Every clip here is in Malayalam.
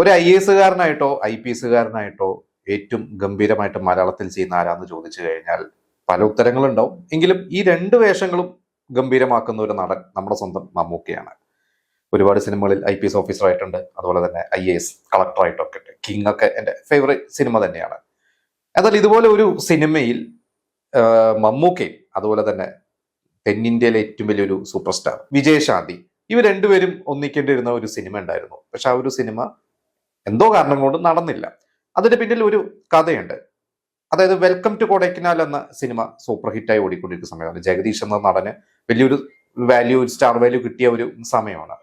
ഒരു IAS കാരനായിട്ടോ IPS കാരനായിട്ടോ ഏറ്റവും ഗംഭീരമായിട്ട് മലയാളത്തിൽ ചെയ്യുന്ന ആരാന്ന് ചോദിച്ചു കഴിഞ്ഞാൽ പല ഉത്തരങ്ങളുണ്ടാവും. എങ്കിലും ഈ രണ്ട് വേഷങ്ങളും ഗംഭീരമാക്കുന്ന ഒരു നടൻ നമ്മുടെ സ്വന്തം മമ്മൂക്കയാണ്. ഒരുപാട് സിനിമകളിൽ IPS ഓഫീസറായിട്ടുണ്ട്, അതുപോലെ തന്നെ IAS കളക്ടറായിട്ടൊക്കെ ഉണ്ട്. കിങ് ഒക്കെ എൻ്റെ ഫേവറേറ്റ് സിനിമ തന്നെയാണ്. എന്നാൽ ഇതുപോലെ ഒരു സിനിമയിൽ മമ്മൂക്കയും അതുപോലെ തന്നെ തെന്നിന്ത്യയിലെ ഏറ്റവും വലിയൊരു സൂപ്പർ സ്റ്റാർ വിജയശാന്തി, ഇവർ രണ്ടുപേരും ഒന്നിക്കേണ്ടിയിരുന്ന ഒരു സിനിമ ഉണ്ടായിരുന്നു. പക്ഷെ ആ ഒരു സിനിമ എന്തോ കാരണം കൊണ്ട് നടന്നില്ല. അതിന്റെ പിന്നിൽ ഒരു കഥയുണ്ട്. അതായത് വെൽക്കം ടു കൊടൈക്കനാൽ എന്ന സിനിമ സൂപ്പർ ഹിറ്റായി ഓടിക്കൊണ്ടിരിക്കുന്ന സമയമാണ്. ജഗദീഷ് എന്ന നടന് വലിയൊരു വാല്യൂ, സ്റ്റാർ വാല്യൂ കിട്ടിയ ഒരു സമയമാണ്.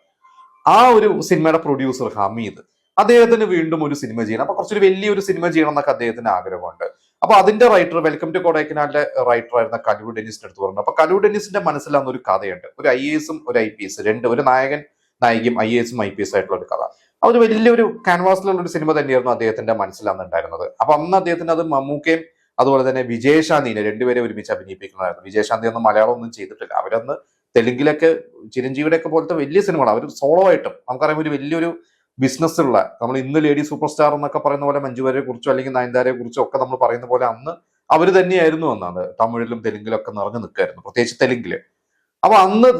ആ ഒരു സിനിമയുടെ പ്രൊഡ്യൂസർ ഹമീദ്, അദ്ദേഹത്തിന് വീണ്ടും ഒരു സിനിമ ചെയ്യണം, അപ്പൊ കുറച്ചൊരു വലിയൊരു സിനിമ ചെയ്യണം എന്നൊക്കെ അദ്ദേഹത്തിന് ആഗ്രഹമുണ്ട്. അപ്പൊ അതിന്റെ റൈറ്റർ, വെൽക്കം ടു കൊടൈക്കനാലിന്റെ റൈറ്റർ ആയിരുന്ന കലു ഡെന്നിസിന്റെ അടുത്ത് പറഞ്ഞു. അപ്പൊ കലു ഡെന്നിസിന്റെ മനസ്സിൽ അന്നൊരു കഥയുണ്ട്. ഒരു IAS ഒരു IPS, ഒരു നായകൻ നായികയും IAS IPS ആയിട്ടുള്ള ഒരു കഥ. ഒരു വലിയൊരു ക്യാൻവാസിലുള്ള ഒരു സിനിമ തന്നെയായിരുന്നു അദ്ദേഹത്തിന്റെ മനസ്സിൽ അന്ന് ഉണ്ടായിരുന്നത്. അപ്പൊ അന്ന് അദ്ദേഹത്തിന് അത് മമ്മൂക്കയും അതുപോലെ തന്നെ വിജയശാന്തിനെ രണ്ടുപേരെ ഒരുമിച്ച് അഭിനയിപ്പിക്കുന്നതായിരുന്നു. വിജയശാന്തി ഒന്നും മലയാളം ഒന്നും ചെയ്തിട്ടില്ല. അവരന്ന് തെലുങ്കിലൊക്കെ ചിരഞ്ജീവിയുടെ ഒക്കെ പോലത്തെ വലിയ സിനിമകൾ അവർ സോളോ ആയിട്ടും നമുക്കറിയാം ഒരു വലിയൊരു ബിസിനസ് ഉള്ള, നമ്മൾ ഇന്ന് ലേഡി സൂപ്പർ സ്റ്റാർ എന്നൊക്കെ പറയുന്ന പോലെ മഞ്ജുവാരെ കുറിച്ചോ അല്ലെങ്കിൽ നയൻതാരയെ കുറിച്ചോ ഒക്കെ നമ്മൾ പറയുന്ന പോലെ അന്ന് അവർ തന്നെയായിരുന്നു എന്നാണ്. തമിഴിലും തെലുങ്കിലൊക്കെ നിറഞ്ഞു നിൽക്കായിരുന്നു, പ്രത്യേകിച്ച് തെലുങ്കില്. അപ്പൊ അന്ന്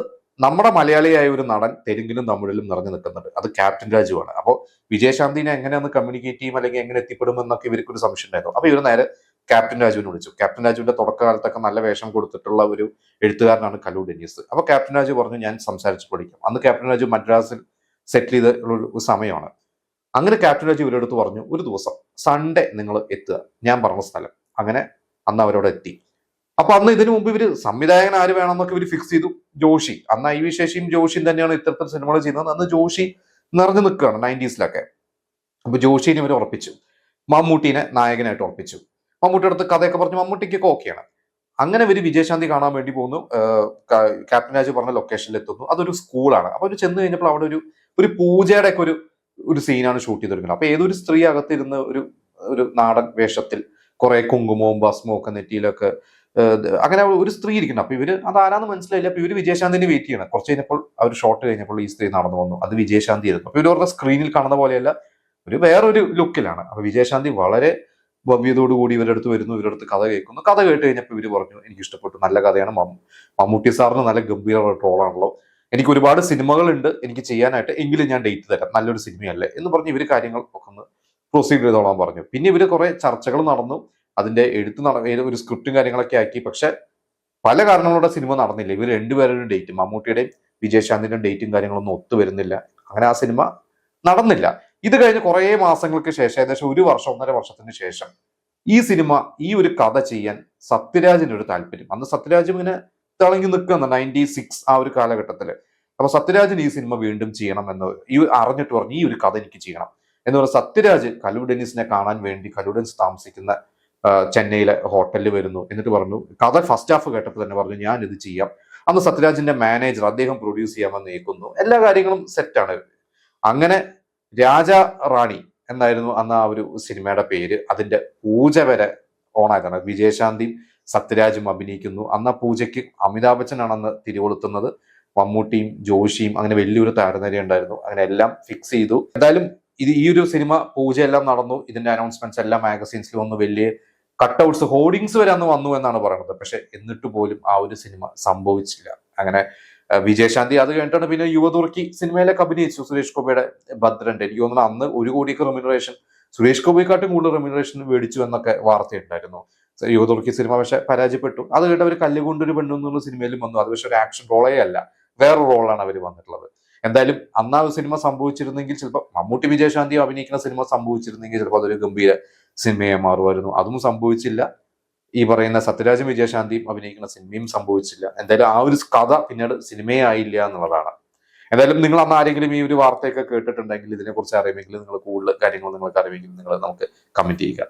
നമ്മുടെ മലയാളിയായ ഒരു നടൻ തെലുങ്കിലും തമിഴിലും നിറഞ്ഞു നിൽക്കുന്നുണ്ട്. അത് ക്യാപ്റ്റൻ രാജുവാണ്. അപ്പോൾ വിജയശാന്തിനെ എങ്ങനെയൊന്ന് കമ്മ്യൂണിക്കേറ്റ് ചെയ്യും അല്ലെങ്കിൽ എങ്ങനെ എത്തിപ്പെടുമെന്നൊക്കെ ഇവർക്കൊരു സംശയം ഉണ്ടായിരുന്നു. അപ്പൊ ഇവർ നേരെ ക്യാപ്റ്റൻ രാജുവിനെ വിളിച്ചു. ക്യാപ്റ്റൻ രാജുവിന്റെ തുടക്കകാലത്തൊക്കെ നല്ല വേഷം കൊടുത്തിട്ടുള്ള ഒരു എഴുത്തുകാരനാണ് കലു ഡെന്നീസ്. അപ്പൊ ക്യാപ്റ്റൻ രാജു പറഞ്ഞു, ഞാൻ സംസാരിച്ച് പഠിക്കാം. അന്ന് ക്യാപ്റ്റൻ രാജു മദ്രാസിൽ സെറ്റിൽ ചെയ്ത ഒരു സമയമാണ്. അങ്ങനെ ക്യാപ്റ്റൻ രാജു ഇവരുടെ അടുത്ത് പറഞ്ഞു, ഒരു ദിവസം സൺഡേ നിങ്ങൾ എത്തുക, ഞാൻ പറഞ്ഞ സ്ഥലം. അങ്ങനെ അന്ന് അവരവിടെ എത്തി. അപ്പൊ അന്ന് ഇതിനു മുമ്പ് ഇവര് സംവിധായകൻ ആര് വേണമെന്നൊക്കെ ഇവർ ഫിക്സ് ചെയ്തു. ജോഷി, അന്ന് IV ശശിയും ജോഷിയും തന്നെയാണ് ഇത്തരത്തിൽ സിനിമകൾ ചെയ്യുന്നത്. അന്ന് ജോഷി നിറഞ്ഞു നിൽക്കുകയാണ് 90s. അപ്പൊ ജോഷിനെ ഇവർ ഉറപ്പിച്ചു, മമ്മൂട്ടീനെ നായകനായിട്ട് ഉറപ്പിച്ചു. മമ്മൂട്ടിയുടെ അടുത്ത് കഥയൊക്കെ പറഞ്ഞു, മമ്മൂട്ടിക്കൊക്കെ ഓക്കെയാണ്. അങ്ങനെ ഇവര് വിജയശാന്തി കാണാൻ വേണ്ടി പോകുന്നു. ക്യാപ്റ്റൻ രാജു പറഞ്ഞ ലൊക്കേഷനിൽ എത്തുന്നു. അതൊരു സ്കൂളാണ്. അപ്പൊ ഒരു ചെന്ന് കഴിഞ്ഞപ്പോൾ അവിടെ ഒരു പൂജയുടെ ഒക്കെ ഒരു സീനാണ് ഷൂട്ട് ചെയ്തെടുക്കുന്നത്. അപ്പൊ ഏതൊരു സ്ത്രീ അകത്തിരുന്ന് ഒരു നാടൻ വേഷത്തിൽ കുറെ കുങ്കുമവും ഭസ്മവും ഒക്കെ നെറ്റിയിലൊക്കെ അങ്ങനെ ഒരു സ്ത്രീ ഇരിക്കണം. അപ്പൊ ഇവര് അത് ആരാന്ന് മനസ്സിലായില്ല. അപ്പൊ ഇവര് വിജയശാന്തിനെ വെയിറ്റ് ചെയ്യണം. കുറച്ച് കഴിഞ്ഞപ്പോൾ അവർ ഷോട്ട് കഴിഞ്ഞപ്പോൾ ഈ സ്ത്രീ നടന്നു വന്നു. അത് വിജയശാന്തി ആയിരുന്നു. അപ്പൊ ഇവരുടെ സ്ക്രീനിൽ കാണുന്ന പോലെയല്ല, വേറൊരു ലുക്കിലാണ്. അപ്പൊ വിജയശാന്തി വളരെ ഭവ്യതയോടുകൂടി ഇവരുടെ അടുത്ത് വരുന്നു, ഇവരുടെ അടുത്ത് കഥ കേൾക്കുന്നു. കഥ കേട്ട് കഴിഞ്ഞപ്പോൾ ഇവര് പറഞ്ഞു, എനിക്ക് ഇഷ്ടപ്പെട്ടു, നല്ല കഥയാണ്, മമ്മൂട്ടി സാറിന് നല്ല ഗംഭീരമായ റോളാണല്ലോ, എനിക്ക് ഒരുപാട് സിനിമകളുണ്ട് എനിക്ക് ചെയ്യാനായിട്ട്, എങ്കിലും ഞാൻ ഡേറ്റ് തരാം, നല്ലൊരു സിനിമയല്ലേ എന്ന് പറഞ്ഞ് ഇവര് കാര്യങ്ങൾ ഒക്കെ ഒന്ന് പ്രൊസീഡ് ചെയ്തോളാൻ പറഞ്ഞു. പിന്നെ ഇവര് കുറെ ചർച്ചകൾ നടന്നു. അതിന്റെ ഒരു സ്ക്രിപ്റ്റും കാര്യങ്ങളൊക്കെ ആക്കി. പക്ഷെ പല കാരണങ്ങളുടെ സിനിമ നടന്നില്ല. ഇവർ രണ്ടുപേരുടെ ഡേറ്റ്, മമ്മൂട്ടിയുടെയും വിജയശാന്തിന്റെയും ഡേറ്റും കാര്യങ്ങളൊന്നും ഒത്തു വരുന്നില്ല. അങ്ങനെ ആ സിനിമ നടന്നില്ല. ഇത് കഴിഞ്ഞ് കുറെ മാസങ്ങൾക്ക് ശേഷം, ഏകദേശം 1 വർഷം 1.5 വർഷത്തിന് ശേഷം ഈ സിനിമ, ഈ ഒരു കഥ ചെയ്യാൻ സത്യരാജിന് ഒരു താല്പര്യം. അന്ന് സത്യരാജും ഇങ്ങനെ തിളങ്ങി നിൽക്കുന്ന 96 ആ ഒരു കാലഘട്ടത്തില്. അപ്പൊ സത്യരാജിന് ഈ സിനിമ വീണ്ടും ചെയ്യണം എന്ന് അറിഞ്ഞിട്ട് പറഞ്ഞു, ഈ ഒരു കഥ എനിക്ക് ചെയ്യണം എന്ന് പറഞ്ഞ സത്യരാജ് കലു ഡെന്നിസിനെ കാണാൻ വേണ്ടി കലു ഡെന്നിസ് താമസിക്കുന്ന ചെന്നൈയിലെ ഹോട്ടലിൽ വരുന്നു. എന്നിട്ട് പറഞ്ഞു, കഥ ഫസ്റ്റ് ഹാഫ് കേട്ടപ്പോൾ തന്നെ പറഞ്ഞു, ഞാൻ ഇത് ചെയ്യാം. അന്ന് സത്യരാജിന്റെ മാനേജർ, അദ്ദേഹം പ്രൊഡ്യൂസ് ചെയ്യാമെന്ന് ഏൽക്കുന്നു. എല്ലാ കാര്യങ്ങളും സെറ്റാണ്. അങ്ങനെ രാജ റാണി എന്നായിരുന്നു അന്ന് ആ ഒരു സിനിമയുടെ പേര്. അതിന്റെ പൂജ വരെ ഓണായതാണ്. വിജയശാന്തിയും സത്യരാജും അഭിനയിക്കുന്നു. അന്ന് ആ പൂജയ്ക്ക് അമിതാഭ് ബച്ചനാണ് അന്ന് തിരികൊളുത്തുന്നത്. മമ്മൂട്ടിയും ജോഷിയും അങ്ങനെ വലിയൊരു താരനിര ഉണ്ടായിരുന്നു. അങ്ങനെ എല്ലാം ഫിക്സ് ചെയ്തു. എന്തായാലും ഈ ഒരു സിനിമ പൂജയെല്ലാം നടന്നു. ഇതിന്റെ അനൗൺസ്മെന്റ്സ് എല്ലാം മാഗസീൻസിൽ വന്നു. വലിയ കട്ടൗട്ട്സ്, ഹോർഡിങ്സ് വരെ അന്ന് വന്നു എന്നാണ് പറയുന്നത്. പക്ഷെ എന്നിട്ട് പോലും ആ ഒരു സിനിമ സംഭവിച്ചില്ല. അങ്ങനെ വിജയശാന്തി അത് കഴിഞ്ഞിട്ടാണ് പിന്നെ യുവതുർക്കി സിനിമയിലൊക്കെ അഭിനയിച്ചു. സുരേഷ് ഗോപിയുടെ ഭദ്രന്റെ, എനിക്ക് തോന്നുന്നു അന്ന് 1 കോടിയൊക്കെ റെമ്യൂണറേഷൻ, സുരേഷ് ഗോപിയെക്കാട്ടും കൂടുതൽ റെമ്യൂണറേഷൻ മേടിച്ചു എന്നൊക്കെ വാർത്തയുണ്ടായിരുന്നു. യുവതുർക്കി സിനിമ പക്ഷെ പരാജയപ്പെട്ടു. അത് കഴിഞ്ഞ അവർ കല്ലുകൊണ്ടൊരു പെണ്ണു എന്നുള്ള സിനിമയിലും വന്നു. അത് പക്ഷെ ഒരു ആക്ഷൻ റോളേ അല്ല, വേറൊരു റോളാണ് അവർ വന്നിട്ടുള്ളത്. എന്തായാലും അന്ന് ആ സിനിമ സംഭവിച്ചിരുന്നെങ്കിൽ, ചിലപ്പോൾ മമ്മൂട്ടി വിജയശാന്തി അഭിനയിക്കുന്ന സിനിമ സംഭവിച്ചിരുന്നെങ്കിൽ ചിലപ്പോൾ അതൊരു ഗംഭീര സിനിമയെ മാറുമായിരുന്നു. അതും സംഭവിച്ചില്ല. ഈ പറയുന്ന സത്യരാജും വിജയശാന്തിയും അഭിനയിക്കുന്ന സിനിമയും സംഭവിച്ചില്ല. എന്തായാലും ആ ഒരു കഥ പിന്നീട് സിനിമയെ ആയില്ല എന്നുള്ളതാണ്. എന്തായാലും നിങ്ങൾ അന്ന് ആരെങ്കിലും ഈ ഒരു വാർത്തയൊക്കെ കേട്ടിട്ടുണ്ടെങ്കിൽ, ഇതിനെക്കുറിച്ച് അറിയുമെങ്കിൽ, നിങ്ങൾ കൂടുതൽ കാര്യങ്ങൾ നിങ്ങൾക്ക് അറിയുമെങ്കിൽ നിങ്ങൾ നമുക്ക് കമന്റ് ചെയ്യുക.